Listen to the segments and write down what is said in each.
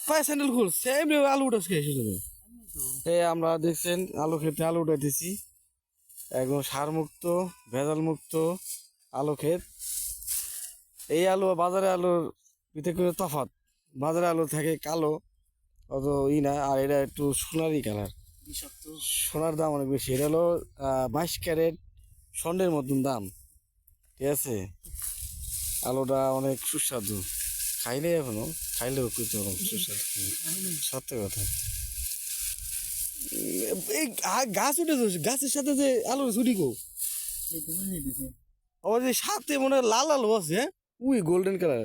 পায়ে স্যান্ডেল খুল সেম আলু উঠাস খেয়েছি তুমি। এই আমরা দেখছেন আলু খেতে আলু উঠাইতেছি, একদম সার মুক্ত ভেজাল মুক্ত আলু ক্ষেত। এই আলু বাজারে আলুর ভিতরে করে তফাৎ, বাজারে আলু থাকে কালো অত ই না, আর এটা একটু সোনালি কালার, সোনার দাম অনেক বেশি। এটা হলো 22 ক্যারেট স্বর্ণের মতন দাম, ঠিক আছে। আলুটা অনেক সুস্বাদু, খাইলে এখনো খাইলেও কিন্তু সুস্বাদু, সত্য কথা। এই গাছ উঠেছে, গাছের সাথে যে আলু ছুটি গো, আবার যে সাথে মনে হয় লাল আলু আছে, হ্যাঁ উই গোল্ডেন কালার,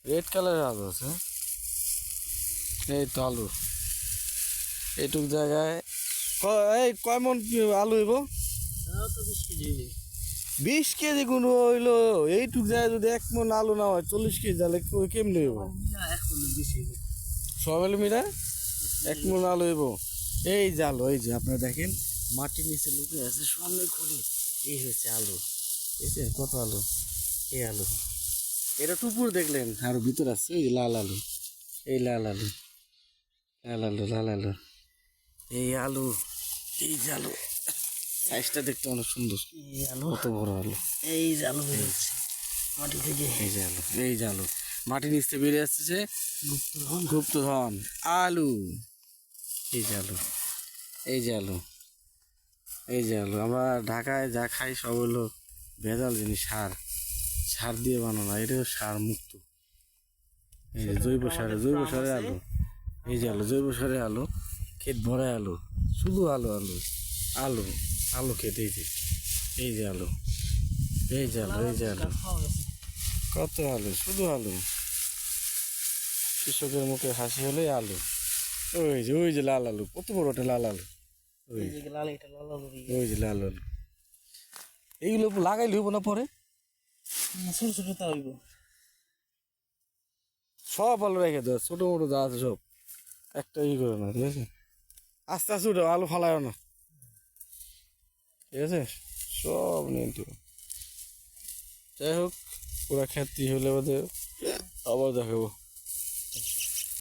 রেড কালারের আলু আছে। এই তো আলু এইটুক জায়গায় এই কয় মন আলু হইব? 20 কেজি কোনো হইলো, এইটুক জায়গায় যদি 1 মন আলু না হয় 40 কেজি তাহলে কেমনি হইব? সব আলু মিলা 1 মন আলু হইব। এই যে আলু, এই যে আপনারা দেখেন মাটির নিচে লুকে আছে সামনে খুলি, এই হচ্ছে আলু, ঠিক আছে। কত আলু, এই আলু, এটা টুপুর দেখলেন, আর ভিতর আছে ওই লাল আলু, এই লাল আলু, লাল আলু, লাল আলু, এই আলু, এই যে আলু, সাইজটা দেখতে অনেক সুন্দর। এই আলু কত বড় আলু, এই যে আলু বেরোচ্ছে মাটি থেকে, এই যে আলু, এই যে আলু মাটির নিচ থেকে বেরিয়ে আসছে গুপ্তধন আলু, এই যে আলু, এই যে আলু, এই যে আলু। আমরা ঢাকায় যা খাই সব হলো ভেজাল জিনিস, সার, সার দিয়ে বানানো, এটা সার মুক্ত। এই যে জৈব সারে, জৈব সারে আলু, এই যে আলু, জৈব সারে আলু, ক্ষেত ভরায় আলু, শুধু আলু আলু আলু, আলু ক্ষেত, এই যে, এই যে আলু, এই যে আলু, এই যে আলু, কত আলু, শুধু আলু। কৃষকের মুখে হাসি হলে আলু, ওই যে লাল আলু, কত বড় একটা লাল আলু, ওই যে লাল আলু। এইগুলো লাগাইলে হইব না পরে, ছোট ছোট তা হইব, সব আলু রেখে দেওয়া, ছোট মোটো যা আছে সব একটা ই করে না, ঠিক আছে। আস্তে আস্তে উঠো, আলু ফালায় না, ঠিক আছে, সব নিয়ে দিব। যাই হোক পুরা খ্যাতি হলে আবার দেখাবো।